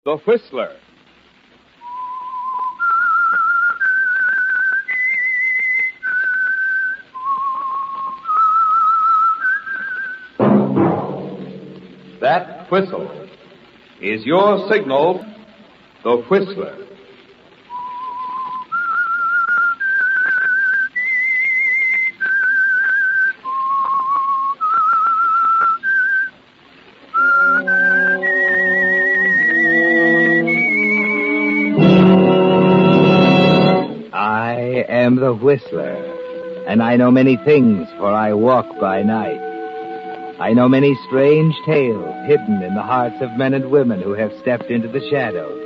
The Whistler. That whistle is your signal, the Whistler. I am the Whistler, and I know many things, for I walk by night. I know many strange tales hidden in the hearts of men and women who have stepped into the shadows.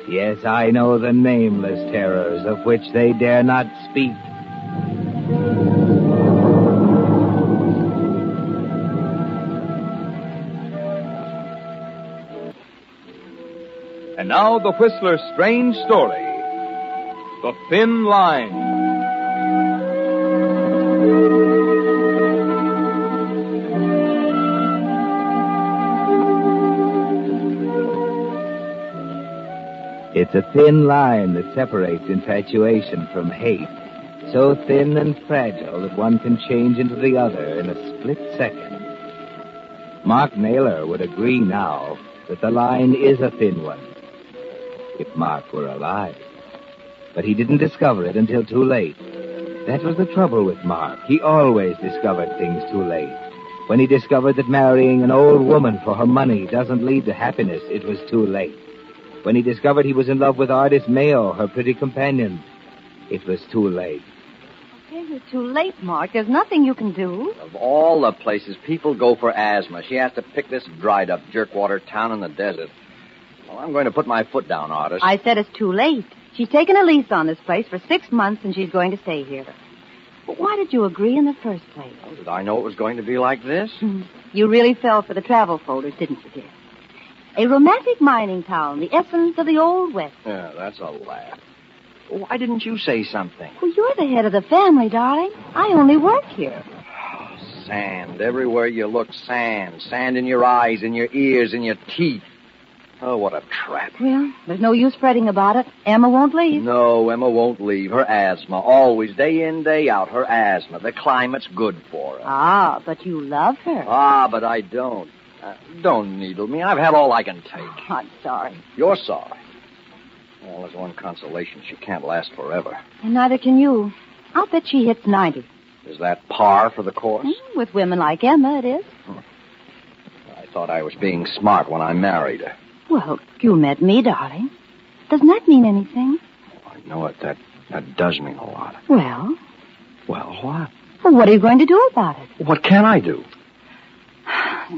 Yes, I know the nameless terrors of which they dare not speak. And now the Whistler's strange story, The Thin Line. It's a thin line that separates infatuation from hate, so thin and fragile that one can change into the other in a split second. Mark Naylor would agree now that the line is a thin one, if Mark were alive. But he didn't discover it until too late. That was the trouble with Mark. He always discovered things too late. When he discovered that marrying an old woman for her money doesn't lead to happiness, it was too late. When he discovered he was in love with Artist Mayo, her pretty companion, it was too late. Okay, it's too late, Mark. There's nothing you can do. Of all the places people go for asthma, she has to pick this dried-up jerkwater town in the desert. Well, I'm going to put my foot down, Artist. I said it's too late. She's taken a lease on this place for 6 months, and she's going to stay here. But why did you agree in the first place? Oh, did I know it was going to be like this? You really fell for the travel folders, didn't you, dear? A romantic mining town, the essence of the Old West. Yeah, that's a laugh. Why didn't you say something? Well, you're the head of the family, darling. I only work here. Oh, sand. Everywhere you look, sand. Sand in your eyes, in your ears, in your teeth. Oh, what a trap. Well, there's no use fretting about it. Emma won't leave. No, Emma won't leave. Her asthma. Always, day in, day out, her asthma. The climate's good for her. Ah, but you love her. Ah, but I don't. Don't needle me. I've had all I can take. Oh, I'm sorry. You're sorry. Well, there's one consolation. She can't last forever. And neither can you. I'll bet she hits 90. Is that par for the course? With women like Emma, it is. I thought I was being smart when I married her. Well, you met me, darling. Doesn't that mean anything? I know it. That does mean a lot. Well? Well, what? Well, what are you going to do about it? What can I do?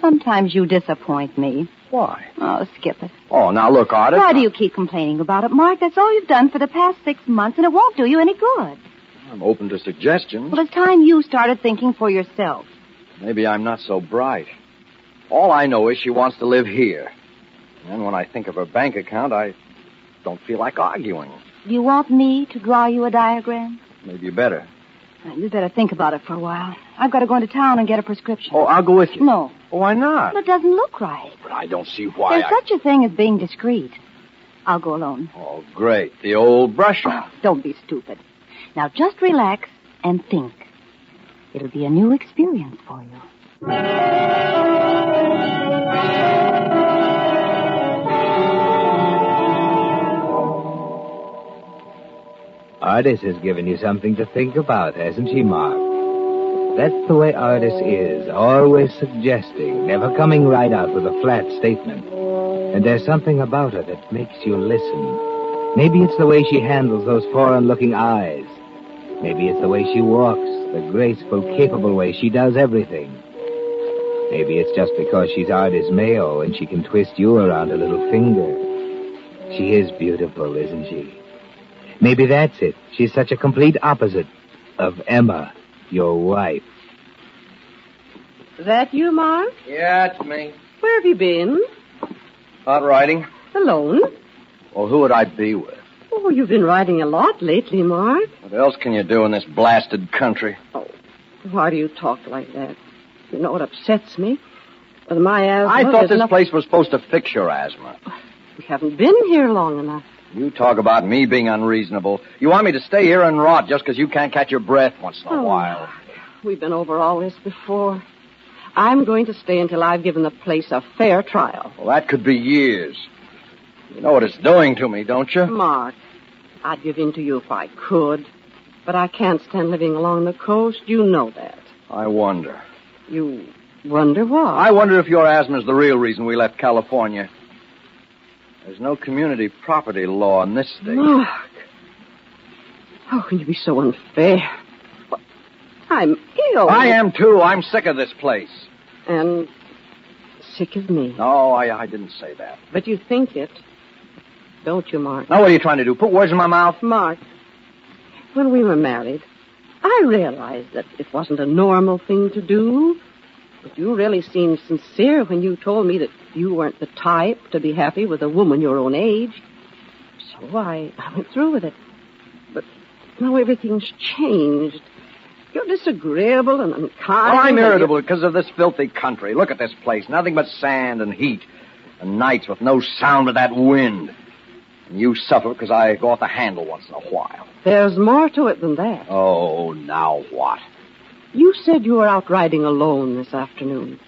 Sometimes you disappoint me. Why? Oh, skip it. Oh, now look, Artist. Why do you keep complaining about it, Mark? That's all you've done for the past 6 months, and it won't do you any good. I'm open to suggestions. Well, it's time you started thinking for yourself. Maybe I'm not so bright. All I know is she wants to live here. And when I think of her bank account, I don't feel like arguing. Do you want me to draw you a diagram? Maybe you better. You better think about it for a while. I've got to go into town and get a prescription. Oh, I'll go with you. No. Oh, why not? Well, it doesn't look right. But I don't see why. There's such a thing as being discreet. I'll go alone. Oh, great. The old brush-off. Don't be stupid. Now, just relax and think. It'll be a new experience for you. Artis has given you something to think about, hasn't she, Mark? That's the way Artis is, always suggesting, never coming right out with a flat statement. And there's something about her that makes you listen. Maybe it's the way she handles those foreign-looking eyes. Maybe it's the way she walks, the graceful, capable way she does everything. Maybe it's just because she's Artist Mayo and she can twist you around her little finger. She is beautiful, isn't she? Maybe that's it. She's such a complete opposite of Emma, your wife. Is that you, Mark? Yeah, it's me. Where have you been? Out riding. Alone? Well, who would I be with? Oh, you've been riding a lot lately, Mark. What else can you do in this blasted country? Oh, why do you talk like that? You know what upsets me? With my asthma... I thought this nothing... place was supposed to fix your asthma. We haven't been here long enough. You talk about me being unreasonable. You want me to stay here and rot just because you can't catch your breath once in a while. Mark, we've been over all this before. I'm going to stay until I've given the place a fair trial. Well, that could be years. You know what it's doing to me, don't you? Mark, I'd give in to you if I could. But I can't stand living along the coast. You know that. I wonder. You wonder what? I wonder if your asthma is the real reason we left California. There's no community property law in this state. Mark, how can you be so unfair? Well, I'm ill. I am, too. I'm sick of this place. And sick of me. No, I didn't say that. But you think it, don't you, Mark? Now, what are you trying to do? Put words in my mouth? Mark, when we were married, I realized that it wasn't a normal thing to do. But you really seemed sincere when you told me that you weren't the type to be happy with a woman your own age. So I went through with it. But now everything's changed. You're disagreeable and unkind. Well, I'm irritable because of this filthy country. Look at this place. Nothing but sand and heat. And nights with no sound but that wind. And you suffer because I go off the handle once in a while. There's more to it than that. Oh, now what? You said you were out riding alone this afternoon.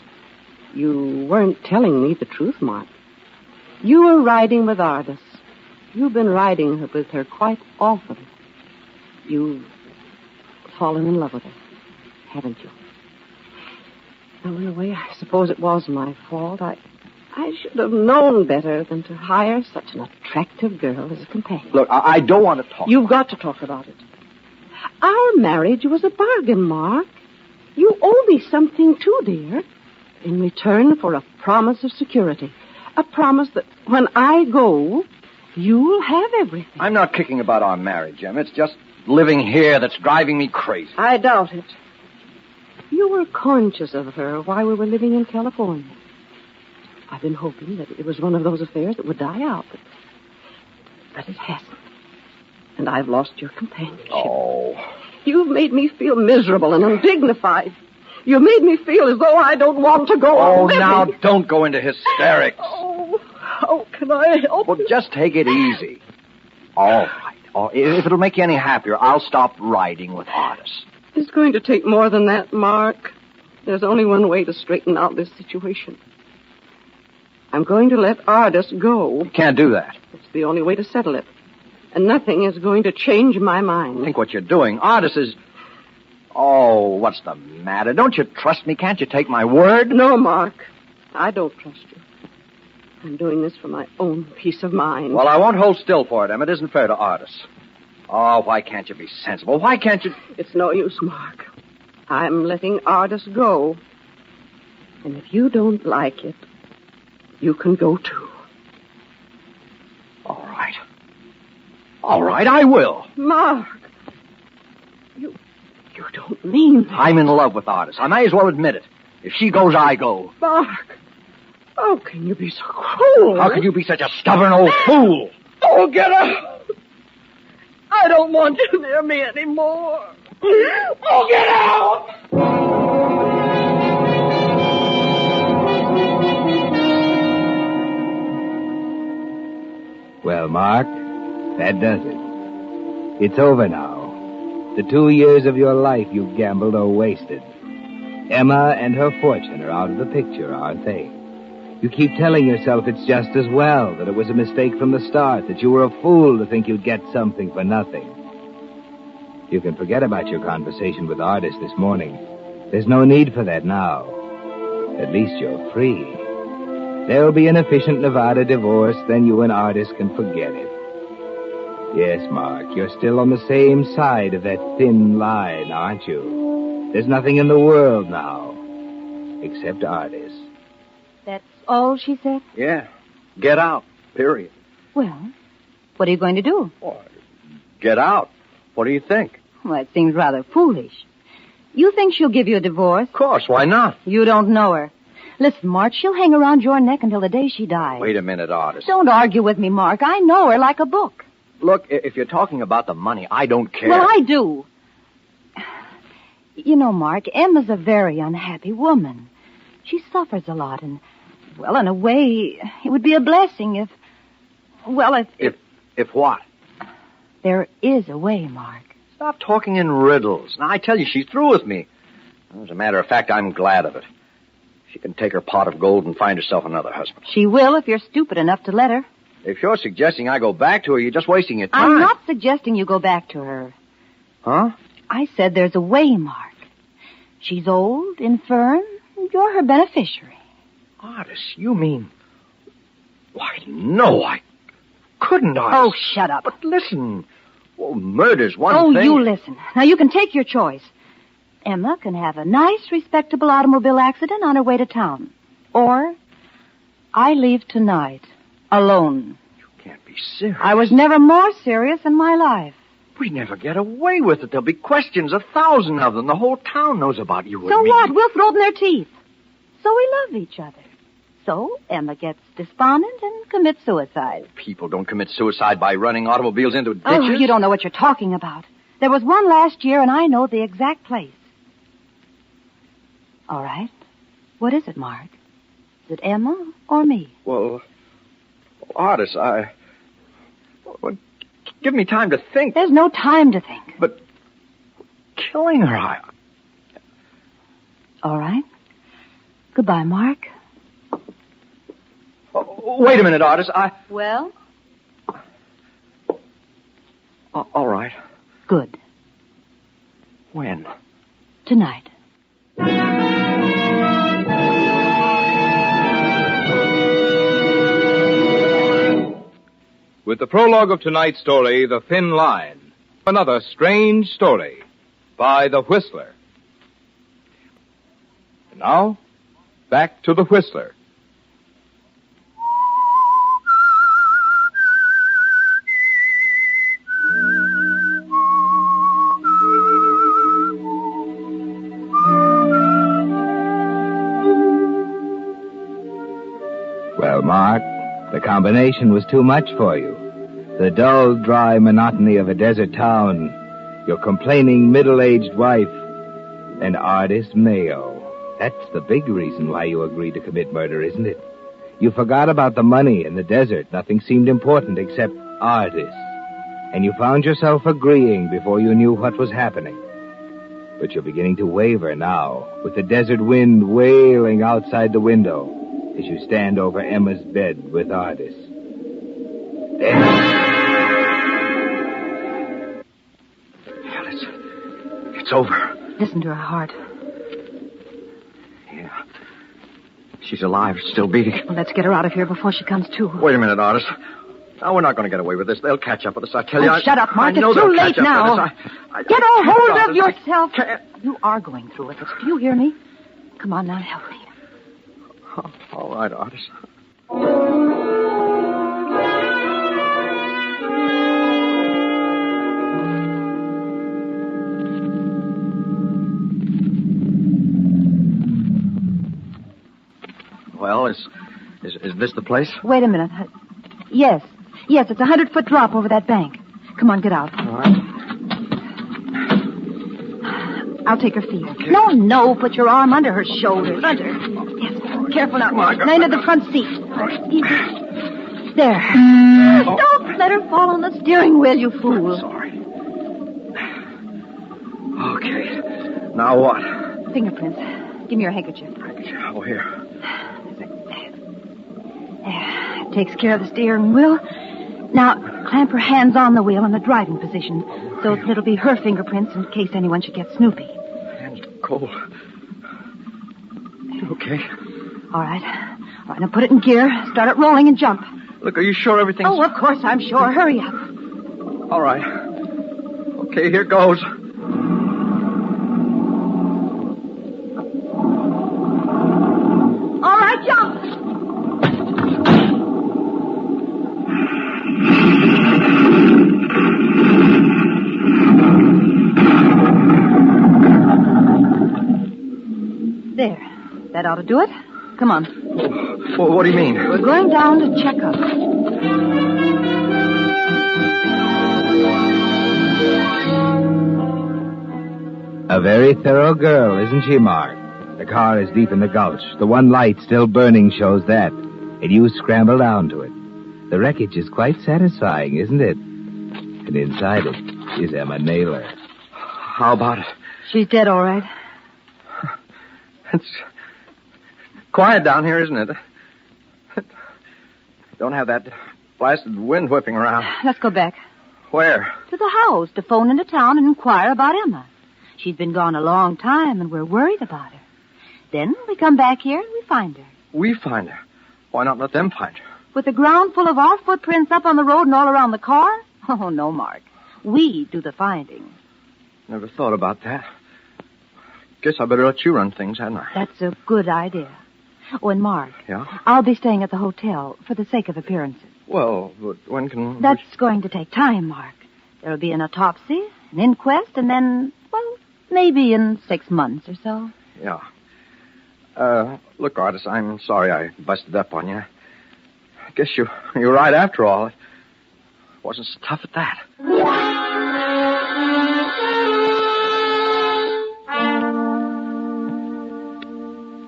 You weren't telling me the truth, Mark. You were riding with Ardis. You've been riding with her quite often. You've fallen in love with her, haven't you? Now, in a way, I suppose it was my fault. I should have known better than to hire such an attractive girl as a companion. Look, I don't want to talk. You've got to talk about it. Our marriage was a bargain, Mark. You owe me something, too, dear, in return for a promise of security. A promise that when I go, you'll have everything. I'm not kicking about our marriage, Em. It's just living here that's driving me crazy. I doubt it. You were conscious of her while we were living in California. I've been hoping that it was one of those affairs that would die out, but it hasn't. And I've lost your companionship. Oh. You've made me feel miserable and undignified. You made me feel as though I don't want to go on living. Now don't go into hysterics. Oh, how can I help Well, you? just take it easy. All right. If it'll make you any happier, I'll stop riding with Ardis. It's going to take more than that, Mark. There's only one way to straighten out this situation. I'm going to let Ardis go. You can't do that. It's the only way to settle it. And nothing is going to change my mind. Think what you're doing. Ardis is... Oh, what's the matter? Don't you trust me? Can't you take my word? No, Mark. I don't trust you. I'm doing this for my own peace of mind. Well, I won't hold still for it, Em. It isn't fair to Ardis. Oh, why can't you be sensible? Why can't you... It's no use, Mark. I'm letting Ardis go. And if you don't like it, you can go too. All right. All right, I will. Mark, you don't mean that. I'm in love with Ardis. I may as well admit it. If she goes, I go. Mark, how can you be so cruel? How could you be such a stubborn old fool? Oh, get out. I don't want you near me anymore. Oh, get out. Well, Mark, that does it. It's over now. The 2 years of your life you've gambled are wasted. Emma and her fortune are out of the picture, aren't they? You keep telling yourself it's just as well, that it was a mistake from the start, that you were a fool to think you'd get something for nothing. You can forget about your conversation with Ardis this morning. There's no need for that now. At least you're free. There'll be an efficient Nevada divorce, then you and Ardis can forget it. Yes, Mark, you're still on the same side of that thin line, aren't you? There's nothing in the world now, except Ardis. That's all she said? Yeah. Get out. Period. Well, what are you going to do? Well, get out. What do you think? Well, it seems rather foolish. You think she'll give you a divorce? Of course. Why not? You don't know her. Listen, Mark, she'll hang around your neck until the day she dies. Wait a minute, Ardis. Don't argue with me, Mark. I know her like a book. Look, if you're talking about the money, I don't care. Well, I do. You know, Mark, Emma's a very unhappy woman. She suffers a lot, and, well, in a way, it would be a blessing if... Well, If what? there is a way, Mark. Stop talking in riddles. Now, I tell you, she's through with me. As a matter of fact, I'm glad of it. She can take her pot of gold and find herself another husband. She will if you're stupid enough to let her. If you're suggesting I go back to her, you're just wasting your time. I'm not suggesting you go back to her. Huh? I said there's a way, Mark. She's old, infirm, and you're her beneficiary. Artis, you mean... Why, no, I couldn't, Artis. Oh, shut up. But listen, well, murder's one thing. Oh, you listen. Now, you can take your choice. Emma can have a nice, respectable automobile accident on her way to town. Or I leave tonight, alone. You can't be serious. I was never more serious in my life. We never get away with it. There'll be questions, 1,000 of them. The whole town knows about you and So me. what? We'll throw them their teeth. So we love each other. So Emma gets despondent and commits suicide. People don't commit suicide by running automobiles into ditches. Oh, you don't know what you're talking about. There was one last year, and I know the exact place. All right. What is it, Mark? Is it Emma or me? Well, Artis, well, give me time to think. There's no time to think. But killing her, All right. Goodbye, Mark. Oh, wait a minute, Artis. Well? All right. Good. When? Tonight. With the prologue of tonight's story, The Thin Line, another strange story by The Whistler. And now, back to The Whistler. Well, Mark, the combination was too much for you. The dull, dry monotony of a desert town, your complaining middle-aged wife, and Artis Mayo. That's the big reason why you agreed to commit murder, isn't it? You forgot about the money in the desert. Nothing seemed important except Artis. And you found yourself agreeing before you knew what was happening. But you're beginning to waver now, with the desert wind wailing outside the window as you stand over Emma's bed with Artis. Hell, it's over. Listen to her heart. Yeah. She's alive, still beating. Well, let's get her out of here before she comes to. Wait a minute, Artis. No, we're not going to get away with this. They'll catch up with us, I tell you. Shut up, Mark. I know It's too they'll late catch up now. with us. Get a hold of Artis, yourself. I can't. You are going through with it. Do you hear me? Come on now, help me. Oh, all right, Artis. Well, is this the place? Wait a minute. Yes. Yes, it's a 100-foot drop over that bank. Come on, get out. All right. I'll take her feet. Okay. No, put your arm under her shoulders. Under. Yes, careful now. Now into the front seat. Easy. There. Oh. Don't let her fall on the steering wheel, you fool. Sorry. Okay. Now what? Fingerprints. Give me your handkerchief. Oh, here. There. Takes care of the steering wheel. Now, clamp her hands on the wheel in the driving position, so it'll be her fingerprints in case anyone should get snoopy. Hands are cold. Okay. All right, now put it in gear, start it rolling and jump. Look, are you sure everything's... Oh, of course, I'm sure. Hurry up. All right. Okay, here goes. All right, jump. There. That ought to do it. Come on. Well, what do you mean? We're going down to check up. A very thorough girl, isn't she, Mark? The car is deep in the gulch. The one light still burning shows that. And you scramble down to it. The wreckage is quite satisfying, isn't it? And inside it is Emma Naylor. How about it? She's dead, all right. It's quiet down here, isn't it? Don't have that blasted wind whipping around. Let's go back. Where? To the house to phone into town and inquire about Emma. She's been gone a long time, and we're worried about her. Then we come back here and we find her. We find her? Why not let them find her? With the ground full of our footprints up on the road and all around the car? Oh, no, Mark. We do the finding. Never thought about that. Guess I better let you run things, hadn't I? That's a good idea. Oh, and Mark. Yeah? I'll be staying at the hotel for the sake of appearances. Well, but when can... That's going to take time, Mark. There'll be an autopsy, an inquest, and then, well, maybe in 6 months or so. Yeah. Look, Artis, I'm sorry I busted up on you. I guess you're right after all. It wasn't so tough at that.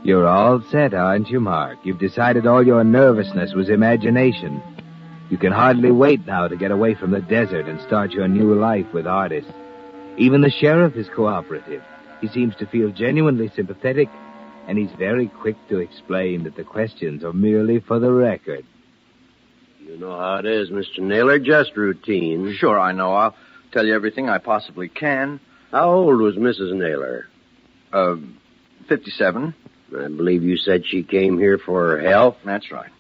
You're all set, aren't you, Mark? You've decided all your nervousness was imagination. You can hardly wait now to get away from the desert and start your new life with Artis. Even the sheriff is cooperative. He seems to feel genuinely sympathetic, and he's very quick to explain that the questions are merely for the record. You know how it is, Mr. Naylor, just routine. Sure, I know. I'll tell you everything I possibly can. How old was Mrs. Naylor? 57. I believe you said she came here for her health. That's right.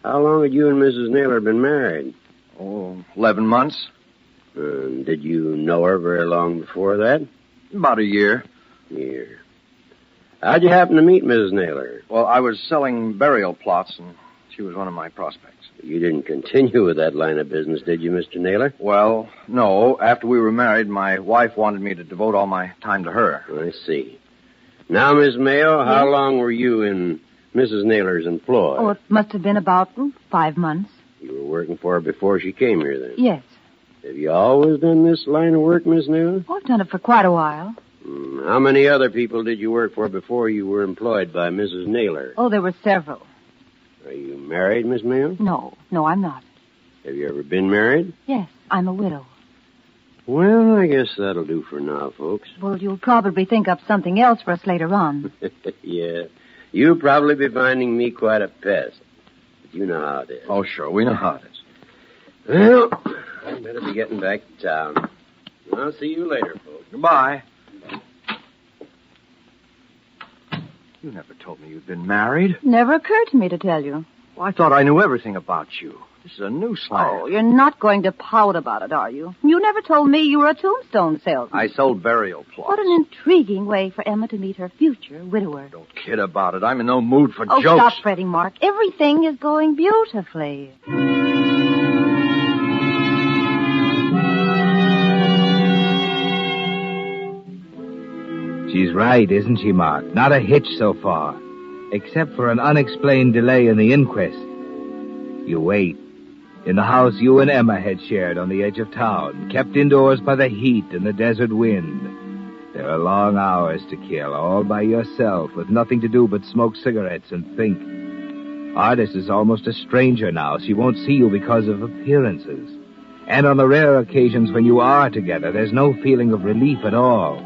How long had you and Mrs. Naylor been married? 11 months. Did you know her very long before that? About a year. Year. How'd you happen to meet Mrs. Naylor? Well, I was selling burial plots, and she was one of my prospects. You didn't continue with that line of business, did you, Mr. Naylor? Well, no. After we were married, my wife wanted me to devote all my time to her. I see. Now, Miss Mayo, how long were you in Mrs. Naylor's employ? Oh, it must have been about 5 months. You were working for her before she came here, then? Yes. Have you always done this line of work, Miss Naylor? Oh, I've done it for quite a while. How many other people did you work for before you were employed by Mrs. Naylor? Oh, there were several. Are you married, Miss Mayo? No, I'm not. Have you ever been married? Yes, I'm a widow. Well, I guess that'll do for now, folks. Well, you'll probably think up something else for us later on. Yeah. You'll probably be finding me quite a pest. But you know how it is. Oh, sure. We know how it is. Well, I better be getting back to town. I'll see you later, folks. Goodbye. You never told me you'd been married. Never occurred to me to tell you. Well, I thought I knew everything about you. This is a new slant. Oh, you're not going to pout about it, are you? You never told me you were a tombstone salesman. I sold burial plots. What an intriguing way for Emma to meet her future widower. Don't kid about it. I'm in no mood for Oh, jokes. stop fretting, Mark. Everything is going beautifully. She's right, isn't she, Mark? Not a hitch so far, except for an unexplained delay in the inquest. You wait. In the house you and Emma had shared on the edge of town, kept indoors by the heat and the desert wind. There are long hours to kill, all by yourself, with nothing to do but smoke cigarettes and think. Artis is almost a stranger now. She won't see you because of appearances. And on the rare occasions when you are together, there's no feeling of relief at all.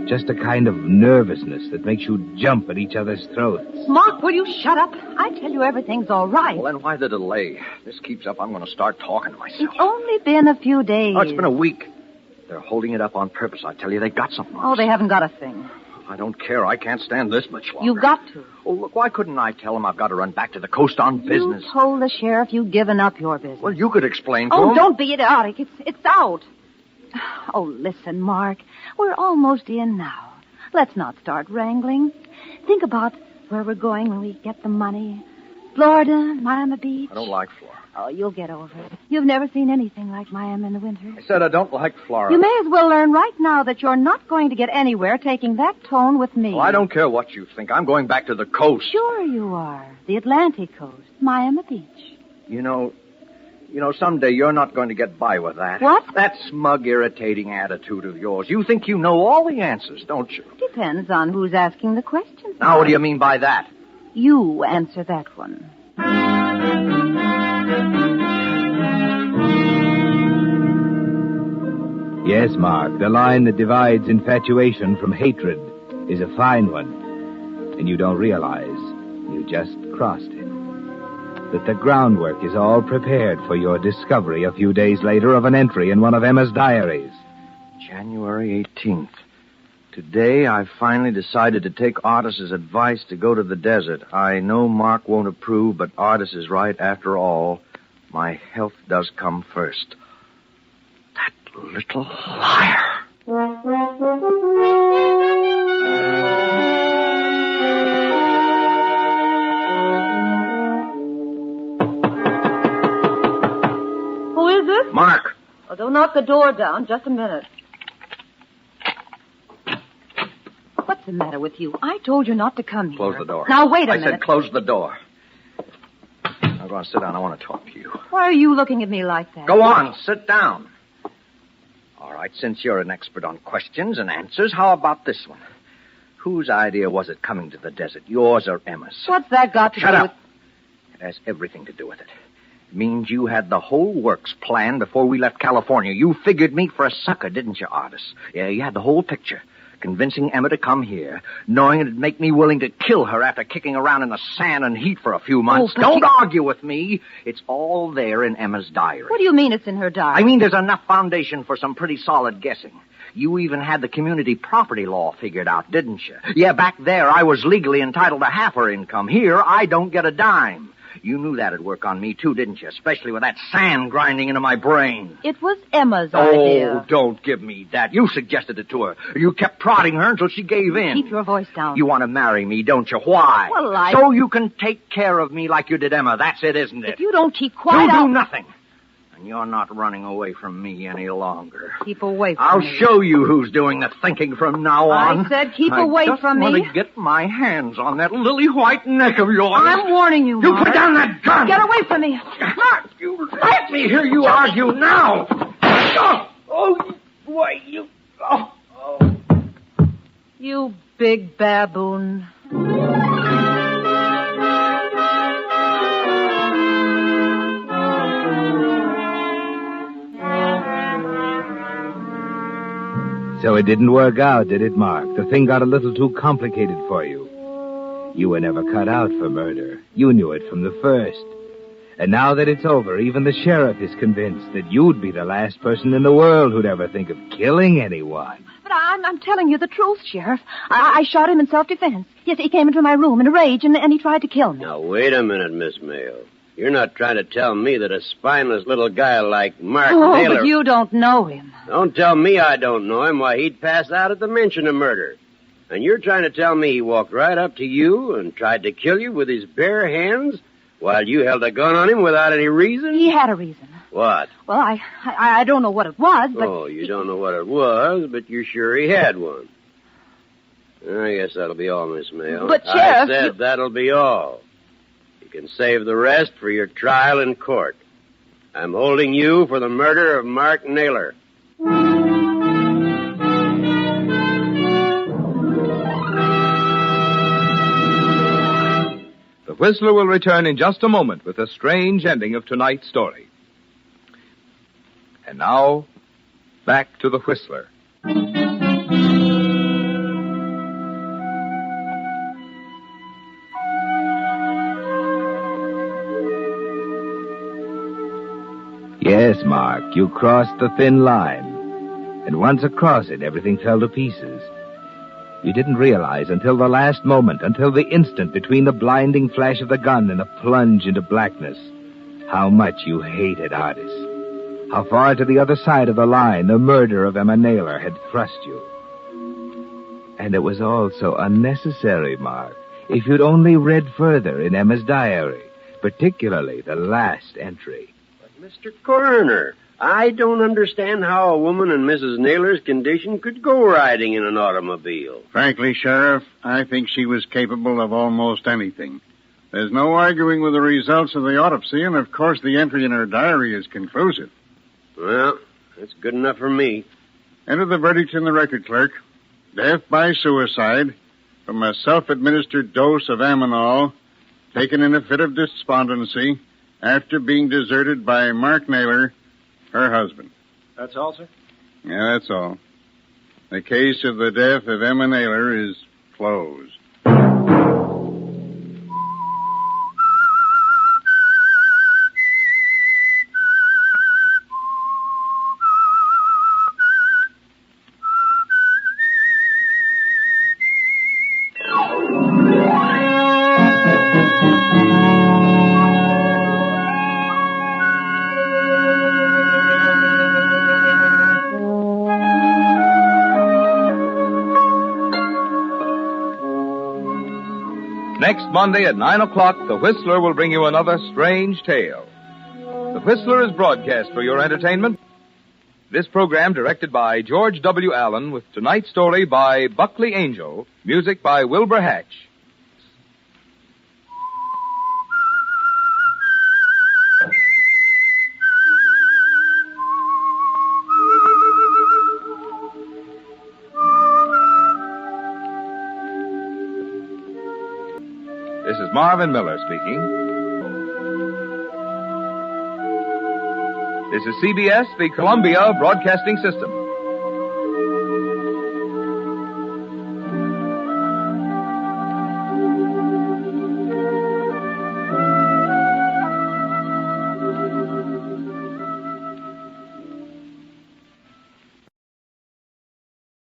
Just a kind of nervousness that makes you jump at each other's throats. Mark, will you shut up? I tell you everything's all right. Well, then why the delay? If this keeps up, I'm going to start talking to myself. It's only been a few days. Oh, it's been a week. They're holding it up on purpose. I tell you, they got something on Oh, us. they haven't got a thing. I don't care. I can't stand this much longer. You've got to. Oh, look, why couldn't I tell them I've got to run back to the coast on business? You told the sheriff you'd given up your business. Well, you could explain to Oh, him. don't be idiotic. It's out. Oh, listen, Mark. We're almost in now. Let's not start wrangling. Think about where we're going when we get the money. Florida, Miami Beach. I don't like Florida. Oh, you'll get over it. You've never seen anything like Miami in the winter. I said I don't like Florida. You may as well learn right now that you're not going to get anywhere taking that tone with me. Well, I don't care what you think. I'm going back to the coast. Sure you are. The Atlantic coast, Miami Beach. You know, someday you're not going to get by with that. What? That smug, irritating attitude of yours. You think you know all the answers, don't you? Depends on who's asking the questions. Now, what do you mean by that? You answer that one. Yes, Mark, the line that divides infatuation from hatred is a fine one. And you don't realize you just crossed it. That the groundwork is all prepared for your discovery a few days later of an entry in one of Emma's diaries. January 18th. Today, I finally decided to take Artis's advice to go to the desert. I know Mark won't approve, but Artis is right after all. My health does come first. That little liar. Who is it? Mark. Oh, don't knock the door down. Just a minute. What's the matter with you? I told you not to come here. Close the door. Now, wait a I minute. said close the door. Now go on, sit down. I want to talk to you. Why are you looking at me like that? Go on, sit down. All right, since you're an expert on questions and answers, how about this one? Whose idea was it coming to the desert, yours or Emma's? What's that got to Shut do up. with... It has everything to do with it. It means you had the whole works planned before we left California. You figured me for a sucker, didn't you, Artis? Yeah, you had the whole picture. Convincing Emma to come here, knowing it'd make me willing to kill her after kicking around in the sand and heat for a few months. Oh, but Don't argue with me. It's all there in Emma's diary. What do you mean it's in her diary? I mean, there's enough foundation for some pretty solid guessing. You even had the community property law figured out, didn't you? Yeah, back there I was legally entitled to half her income. Here, I don't get a dime. You knew that'd work on me, too, didn't you? Especially with that sand grinding into my brain. It was Emma's idea. Oh, don't give me that. You suggested it to her. You kept prodding her until she gave in. Keep your voice down. You want to marry me, don't you? Why? Well, So you can take care of me like you did Emma. That's it, isn't it? If you don't keep quiet, You I'll... do nothing. And you're not running away from me any longer. Keep away from I'll me. show you who's doing the thinking from now on. I said keep away from me. I just want to get my hands on that lily white neck of yours. I'm warning you, You Mark. put down that gun! Get away from me. Mark, you let me hear you argue now! Why, you... Oh. You big baboon. So it didn't work out, did it, Mark? The thing got a little too complicated for you. You were never cut out for murder. You knew it from the first. And now that it's over, even the sheriff is convinced that you'd be the last person in the world who'd ever think of killing anyone. But I'm telling you the truth, Sheriff. I shot him in self-defense. Yes, he came into my room in a rage, and he tried to kill me. Now, wait a minute, Miss Mayo. You're not trying to tell me that a spineless little guy like Mark Naylor... but you don't know him. Don't tell me I don't know him. Why, he'd pass out at the mention of murder. And you're trying to tell me he walked right up to you and tried to kill you with his bare hands while you held a gun on him without any reason? He had a reason. What? Well, I don't know what it was, but... Oh, you don't know what it was, but you're sure he had one. I guess that'll be all, Miss Mayo. But, Sheriff... I said that'll be all. You can save the rest for your trial in court. I'm holding you for the murder of Mark Naylor. The Whistler will return in just a moment with a strange ending of tonight's story. And now, back to the Whistler. Yes, Mark, you crossed the thin line. And once across it, everything fell to pieces. You didn't realize until the last moment, until the instant between the blinding flash of the gun and a plunge into blackness, how much you hated Artis. How far to the other side of the line the murder of Emma Naylor had thrust you. And it was all so unnecessary, Mark. If you'd only read further in Emma's diary, particularly the last entry. But, Mr. Coroner, I don't understand how a woman in Mrs. Naylor's condition could go riding in an automobile. Frankly, Sheriff, I think she was capable of almost anything. There's no arguing with the results of the autopsy, and of course the entry in her diary is conclusive. Well, that's good enough for me. Enter the verdict in the record, clerk. Death by suicide from a self-administered dose of Aminol taken in a fit of despondency after being deserted by Mark Naylor, her husband. That's all, sir? Yeah, that's all. The case of the death of Emma Naylor is closed. Next Monday at 9 o'clock, The Whistler will bring you another strange tale. The Whistler is broadcast for your entertainment. This program directed by George W. Allen with tonight's story by Buckley Angel, music by Wilbur Hatch. This is Marvin Miller speaking. This is CBS, the Columbia Broadcasting System.